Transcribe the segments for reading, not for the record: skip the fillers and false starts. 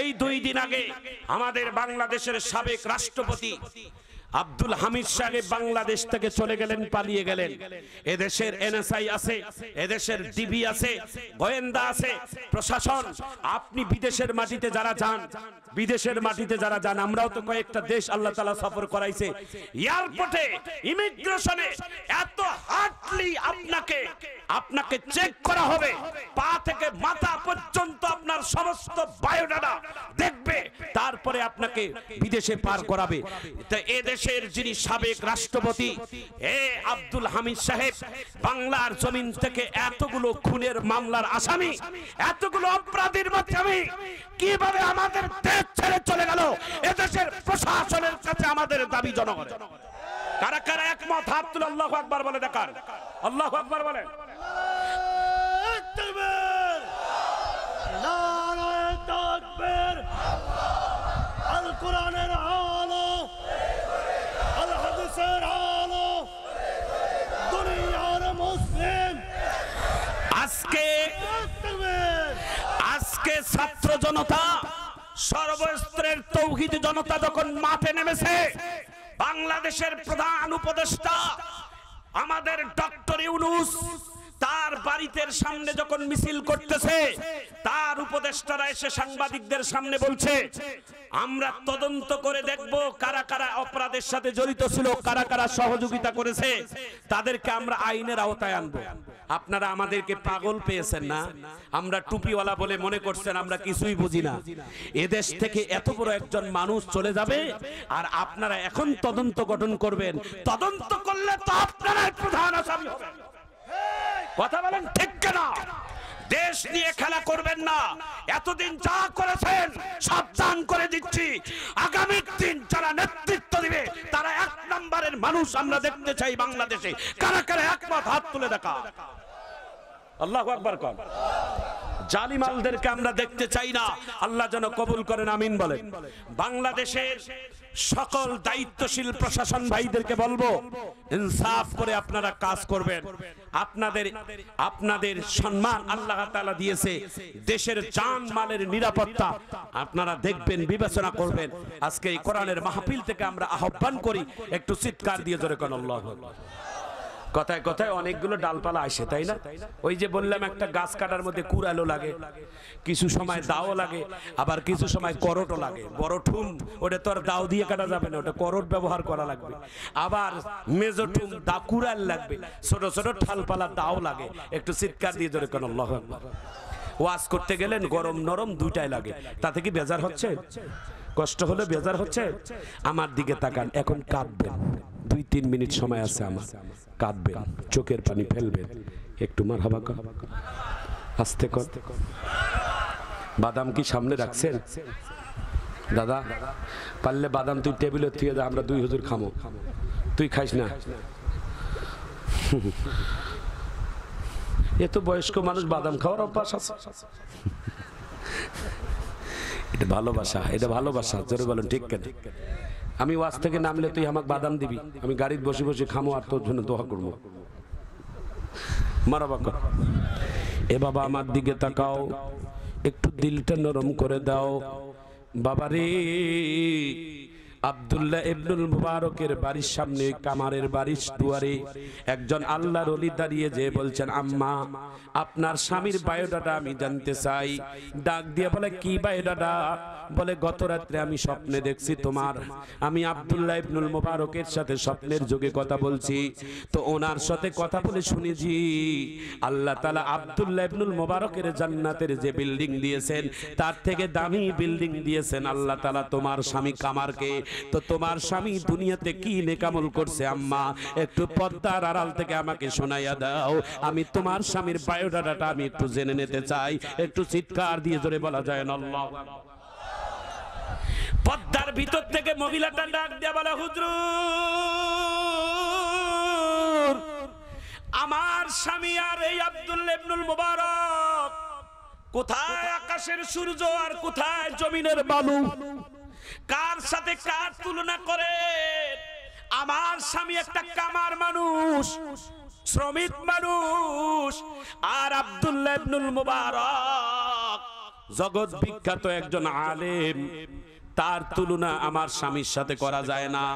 এই 2 দিন আগে আমাদের বাংলাদেশের সাবেক রাষ্ট্রপতি আব্দুল হামিদ সাহেব বাংলাদেশ থেকে চলে গেলেন, পালিয়ে গেলেন। এদেশের এনএসআই আছে, এদেশের ডিবি আছে, গোয়েন্দা আছে, প্রশাসন। আপনি বিদেশের মাটিতে যারা যান, বিদেশের মাটিতে যারা যান, আমরাও তো কয়েকটা দেশ আল্লাহ তাআলা সফর করাইছে। এয়ারপোর্টে ইমিগ্রেশনে এত হার্ডলি আপনাকে চেক করা হবে, পা থেকে মাথা পর্যন্ত আপনার সমস্ত বায়োডাটা দেখবে, তারপরে আপনাকে বিদেশে পার করাবে। তা এদেশের যিনি সাবেক রাষ্ট্রপতি আব্দুল হামিদ সাহেব বাংলার জমিন থেকে এতগুলো খুনের মামলার আসামি, এতগুলো অপরাধীর মাধ্যমে কিভাবে আমাদের দেশ ছেড়ে চলে গেল, এদেশের প্রশাসনের কাছে আমাদের দাবি জনগণের। কারা কারা একমত হাত তুলে আল্লাহু আকবার বলে দেখান। আল্লাহু আকবার বলেন। নারায়ে তাকবীর। আল কোরআনের আলো, আল হাদিসের আলো, দুনিয়ার মুসলিম। আজকে ছাত্র জনতা, সর্বস্তরের তৌহিদি জনতা যখন মাঠে নেমেছে, বাংলাদেশের প্রধান উপদেষ্টা আমাদের ডক্টর ইউনূস তার বাড়িতে সামনে যখন মিছিল করতেছে, তার উপদেষ্টারা এসে সাংবাদিকদের সামনে বলছে, আমরা তদন্ত করে দেখব কারা কারা অপরাধের সাথে জড়িত ছিল, কারা কারা সহযোগিতা করেছে, তাদেরকে আমরা আইনের আওতায় আনবো। আপনারা আমাদেরকে পাগল পেয়েছেন না? আমরা টুপিওয়ালা বলে মনে করছেন আমরা কিছুই বুঝি না। এদেশ থেকে এত বড় একজন মানুষ চলে যাবে, আর আপনারা এখন তদন্ত গঠন করবেন। তদন্ত করলে তো আপনারাই প্রধান আসামি হবেন। কথা বলেন ঠিক কিনা? দেশ নিয়ে খেলা করবেন না। এতদিন যা করেছেন সাবধান করে দিচ্ছি, আগামী দিন যারা নেতৃত্ব দিবে তারা 1 নম্বরের মানুষ আমরা দেখতে চাই বাংলাদেশে। কারা কারা একমত হাত তুলে দেখা। আল্লাহু আকবার কর। জালিমালদেরকে আমরা দেখতে চাই না। আল্লাহ যেন কবুল করেন, আমিন বলেন। বাংলাদেশের সকল দায়িত্বশীল প্রশাসন ভাইদেরকে বলবো, ইনসাফ করে আপনারা কাজ করবেন। আপনাদের সম্মান আল্লাহ তাআলা দিয়েছে, দেশের জান মালের নিরাপত্তা আপনারা দেখবেন, বিবেচনা করবেন। আজকে এই কোরআনের মাহফিল থেকে আমরা আহ্বান করি, একটু চিৎকার দিয়ে জোরে কোন আল্লাহু আকবার। কথায় কথায় অনেকগুলো ডালপালা আসে, তাই না? ওই যে বললাম, একটা গাছ কাটার মধ্যে কুড়ালো লাগে, কিছু সময় দাও লাগে, আবার কিছু সময় করটও লাগে। বড় ঠুম ওটা তো আর দাও দিয়ে কাটা যাবে না, ওটা করট ব্যবহার করা লাগবে। আবার মেজো ঠুম দা কুড়াল লাগবে, ছোট ছোট ঠালপালা দাও লাগে। একটু চিৎকার দিয়ে জোরে কোন আল্লাহু আকবার। ওয়াজ করতে গেলেন গরম নরম দুইটাই লাগে, তাতে কি বেজার হচ্ছে? কষ্ট হলে বেজার হচ্ছে? আমার দিকে তাকান, এখন কাঁদবেন, 2-3 মিনিট সময় আছে আমার। কাঁদবেন, চোখের পানি ফেলবেন, একটু মারহাবা কর, আস্তে কর। বাদাম কি সামনে রাখছেন? দাদা পারলে বাদাম তুই টেবিলে থুয়ে যা, আমরা 2 হুজুর খামো, তুই খাইস না। এত বয়স্ক মানুষ বাদাম খাওয়ার অভ্যাস আছে। এটা ভালোবাসা, এটা ভালোবাসা। জোরে বলেন ঠিক কেন? আমি ওয়াজ থেকে নামলে তুই আমাকে বাদাম দিবি, আমি গাড়িতে বসে বসে খামো আর তোর জন্য দোয়া করবো। মারহাবা কর। এ বাবা আমার দিকে তাকাও, একটু দিলটা নরম করে দাও। বাবারে, আব্দুল্লাহ ইবনুল মুবারকের বাড়ির সামনে, কামারের বাড়ির দুয়ারে একজন আল্লাহর ওলি দাঁড়িয়ে যে বলছেন, আম্মা আপনার স্বামীর বায়োডাটা আমি জানতে চাই। ডাক দিয়ে বলে, কি বায়োডাটা? বলে, গত রাত্রে আমি স্বপ্নে দেখছি তোমার, আমি আব্দুল্লাহ ইবনুল মুবারকের সাথে স্বপ্নের যুগে কথা বলছি, তো ওনার সাথে কথা বলে শুনেছি আল্লাহ তাআলা আব্দুল্লাহ ইবনুল মুবারকের জান্নাতের যে বিল্ডিং দিয়েছেন তার থেকে দামি বিল্ডিং দিয়েছেন আল্লাহ তাআলা তোমার স্বামী কামারকে। তো তোমার স্বামী দুনিয়াতে কি নেকামল করছে আম্মা, একটু পর্দার আড়াল থেকে আমাকে শোনাইয়া দাও, আমি তোমার স্বামীর বায়োডাটাটা আমি একটু জেনে নিতে চাই। একটু চিৎকার দিয়ে জোরে বলা যায় না আল্লাহু আকবার। পর্দার ভিতর থেকে মহিলাটা ডাক দিয়ে বলে, হুজুর আমার স্বামী আর এই আব্দুল্লাহ ইবনুল মুবারক কোথায় আকাশের সূর্য আর কোথায় জমিনের বালু, কার সাথে কার তুলনা করে? আমার স্বামী একটা কামার মানুষ, শ্রমিক মানুষ, আর আব্দুল্লাহ ইবনুল মুবারক জগৎ বিখ্যাত একজন আলেম, তার তুলনা আমার স্বামীর সাথে করা যায় না।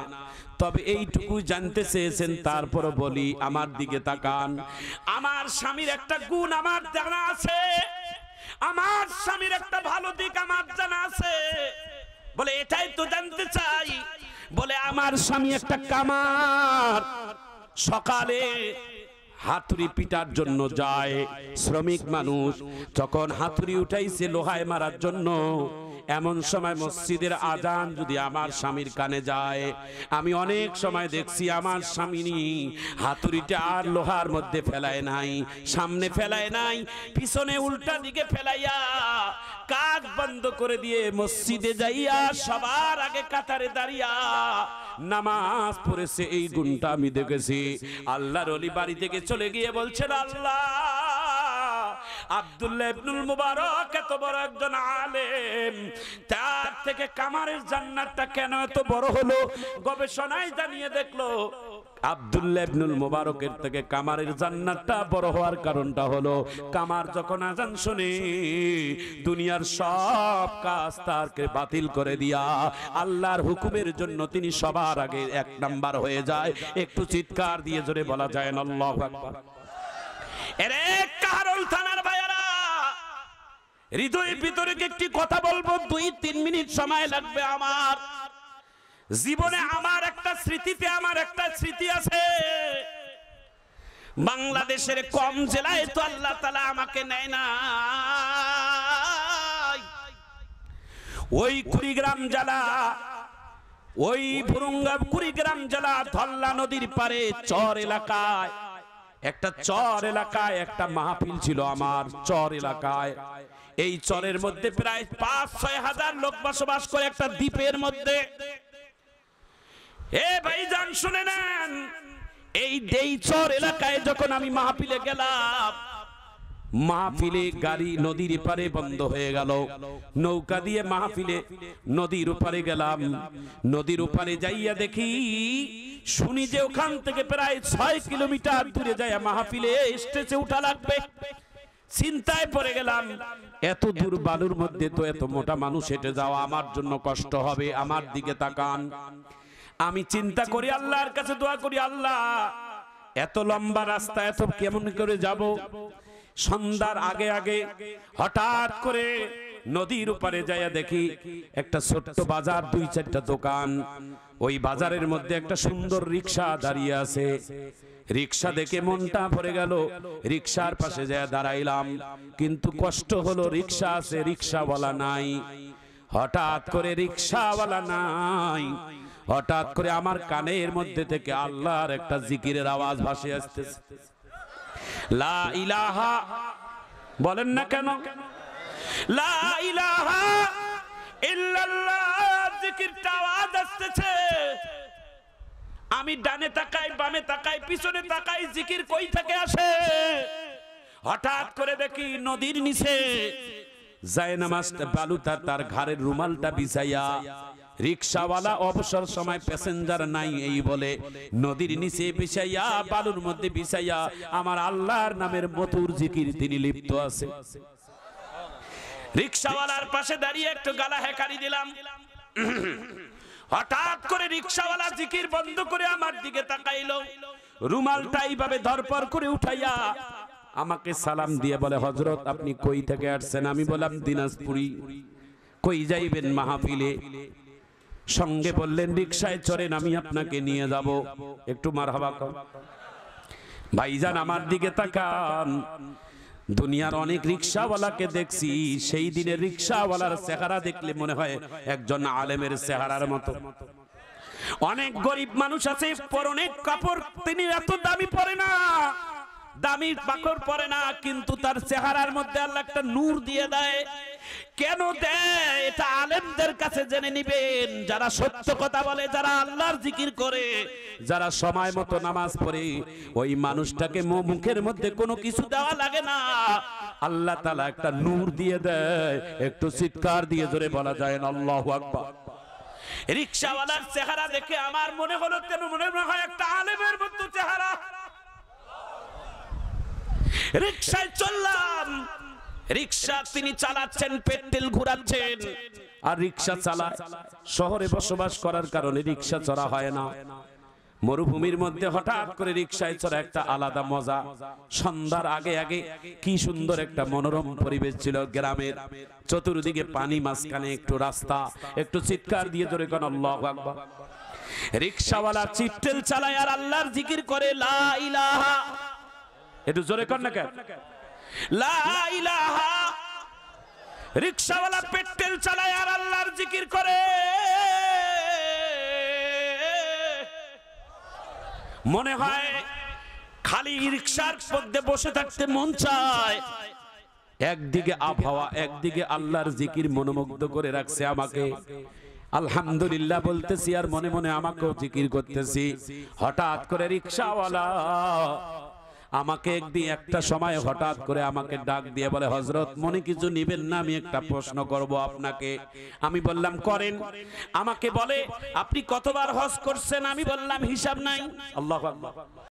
তবে এইটুকু জানতে চেয়েছেন, তারপর বলি আমার দিকে তাকান। আমার স্বামীর একটা গুণ আমার জানা আছে, আমার স্বামীর একটা ভালো দিক আমার জানা আছে। বলে এটাই তো জানতে চাই। বলে আমার স্বামী একটা কামার, সকালে হাতুড়ি পিটার জন্য যায়। শ্রমিক মানুষ, যখন হাতুড়ি উঠাইছে লোহায় মারার জন্য, এমন সময় মসজিদের আজান যদি আমার স্বামীর কানে যায়, আমি অনেক সময় দেখছি আমার স্বামী হাতুড়িটা আর লোহার মধ্যে ফেলায় নাই, সামনে ফেলায় নাই, পিছনে উল্টা দিকে ফেলাইয়া কাজ বন্ধ করে দিয়ে মসজিদে যাইয়া সবার আগে কাতারে দাঁড়িয়া নামাজ পড়েছে। এই গুণটা আমি দেখেছি। আল্লাহর ওলি বাড়ি থেকে চলে গিয়ে বলছেন, আল্লাহ, আব্দুল্লাহ ইবনুল মুবারক এত বড় একজন আলেম, তার থেকে কামারের জান্নাতটা কেন এত বড় হলো? গবেষণায় জানিয়ে দেখলো আব্দুল্লাহ ইবনুল মুবারকের থেকে কামারের জান্নাতটা বড় হওয়ার কারণটা হলো, কামার যখন আজান শুনে দুনিয়ার সব কাজ তারকে বাতিল করে দিয়া আল্লাহর হুকুমের জন্য তিনি সবার আগে এক নাম্বার হয়ে যায়। একটু চিৎকার দিয়ে জোরে বলা যায় না আল্লাহু আকবার। এরে কারল থানার ভাইরা, হৃদয়ের ভিতরে একটি কথা বলবো, 2-3 মিনিট সময় লাগবে। আমার জীবনে আমার একটা স্মৃতিতে আমার একটা স্মৃতি আছে। বাংলাদেশের কম জেলায় তো আল্লাহ তাআলা আমাকে নেয় না। ওই কুড়িগ্রাম জেলা, ওই ভুরুঙ্গা কুড়িগ্রাম জেলা ধল্লা নদীর পারে চর এলাকায়, একটা চর এলাকায় একটা মাহফিল ছিল আমার চর এলাকায়। এই চরের মধ্যে প্রায় 5-6 হাজার লোক বসবাস করে একটা দ্বীপের মধ্যে। এ ভাইজান শুনে নেন, এই চর এলাকায় যখন আমি মাহফিলে গেলাম, মাহফিলে গাড়ি নদীর পারে বন্ধ হয়ে গেল। নৌকা দিয়ে মাহফিলে নদীর ওপারে গেলাম। নদীর ওপারে যাইয়া দেখি, শুনি যে ওখান থেকে প্রায় 6 কিলোমিটার দূরে যায় মাহফিলে স্টেজে উঠা লাগবে। চিন্তায় পড়ে গেলাম, এত দূর বালুর মধ্যে তো এত মোটা মানুষ হেঁটে যাওয়া আমার জন্য কষ্ট হবে। আমার দিকে তাকান। আমি চিন্তা করি, আল্লাহর কাছে দোয়া করি, আল্লাহ, এত লম্বা রাস্তা এত কেমন করে যাব? সন্ধ্যার আগে আগে হঠাৎ করে নদীর উপরে যাইয়া দেখি একটা ছোট্ট বাজার, 2-4টা দোকান। ওই বাজারের মধ্যে একটা সুন্দর রিক্সা দাঁড়িয়ে আছে। রিক্সা দেখে মনটা ভরে গেল। রিক্সার পাশে যায় দাঁড়াইলাম, কিন্তু কষ্ট হলো, রিক্সা আছে, রিক্সাওয়ালা নাই। হঠাৎ করে রিক্সাওয়ালা নাই, হঠাৎ করে আমার কানের মধ্যে থেকে আল্লাহর একটা জিকিরের আওয়াজ ভাসে আসতেছে। লা ইলাহা, বলেন না কেন? লা ইলাহা ইল্লাল্লাহ জিকিরটা আওয়াজ আসতেছে। আমি ডানে তাকাই, বামে তাকাই, পিছনে তাকাই, জিকির কই থেকে আসে? হঠাৎ করে দেখি নদীর নিচে জায়নামাজটা বালুটা তার ঘাড়ের রুমালটা বিছাইয়া, রিক্সাওয়ালা অবসর সময় প্যাসেঞ্জার নাই এই বলে নদীর নিচে বিছাইয়া, বালুর মধ্যে বিছাইয়া আমার আল্লাহর নামের মধুর জিকির তিনি লিপ্ত আছে। রিক্সাওয়ালার পাশে দাঁড়িয়ে একটু গালা হেকারি দিলাম। হঠাৎ করে রিক্সাওয়ালা জিকির বন্ধ করে আমার দিকে তাকাইলো, রুমালটা এইভাবে ধরপর করে উঠাইয়া আমাকে সালাম দিয়ে বলে, হযরত আপনি কই থেকে আসছেন? আমি বললাম দিনাজপুরি। কই যাইবেন? মাহফিলে। সঙ্গে বললেন রিকশায় চড়েন, আমি আপনাকে নিয়ে যাব। একটু মারহাবা কর। ভাইজান আমার দিকে তাকান। দুনিয়ার অনেক রিকশাওয়ালাকে দেখছি, সেই দিনের রিকশাওয়ালার চেহারা দেখলে মনে হয় একজন আলেমের চেহারার মতো। অনেক গরিব মানুষ আছে, পরনে কাপড় তিনি এত দামি পরে না, দামি কাপড় পরে না, কিন্তু তার চেহারার মধ্যে আল্লাহ একটা নূর দিয়ে দেয়। কেন দেয়? এটা আলেমদের কাছে জেনে নিবেন। যারা সত্য কথা বলে, যারা আল্লাহর জিকির করে, যারা সময় মতো নামাজ পড়ে, ওই মানুষটাকে মুখের মধ্যে কোনো কিছু দেওয়া লাগে না, আল্লাহ তাআলা একটা নূর দিয়ে দেয়। একটু চিৎকার দিয়ে জোরে বলা যায় না আল্লাহু আকবার। রিকশাওয়ালার চেহারা দেখে আমার মনে হলো, কেন মনে হয় একটা আলেমের মতো চেহারা। রিকশায় চললাম, রিক্সা তিনি চালাচ্ছেন, পেট্রোল ঘুরাচ্ছেন, আর রিক্সা চালায়। শহরে বসবাস করার কারণে রিক্সা চড়া হয় না। মরুভূমির মধ্যে হঠাৎ করে রিক্সায় চড়া একটা আলাদা মজা। সন্ধ্যার আগে আগে কি সুন্দর একটা মনোরম পরিবেশ ছিল গ্রামের, চতুর্দিকে পানি, মাঝখানে একটু রাস্তা, একটু চিৎকার দিয়ে জোরে কোন আল্লাহু আকবার। রিক্সাওয়ালা চিট্টেল চালায় আর আল্লাহর জিকির করে, লা ইলাহা, একটু জোরে কর না কেন, লা ইলাহা। রিক্সাওয়ালা পেট্রোল চালায় আর আল্লাহর জিকির করে। মনে হয় খালি রিক্সার মধ্যে বসে থাকতে মন চায়। একদিকে আবহাওয়া, একদিকে আল্লাহর জিকির মনোমুগ্ধ করে রাখছে আমাকে। আলহামদুলিল্লাহ বলতেছি আর মনে মনে আমাকেও জিকির করতেছি। হঠাৎ করে রিক্সাওয়ালা আমাকে একদিন একটা সময় হঠাৎ করে আমাকে ডাক দিয়ে বলে, হযরত মনে কিছু নিবেন না, আমি একটা প্রশ্ন করব আপনাকে। আমি বললাম করেন। আমাকে বলে, আপনি কতবার হজ করছেন? আমি বললাম হিসাব নাই। আল্লাহু আকবার।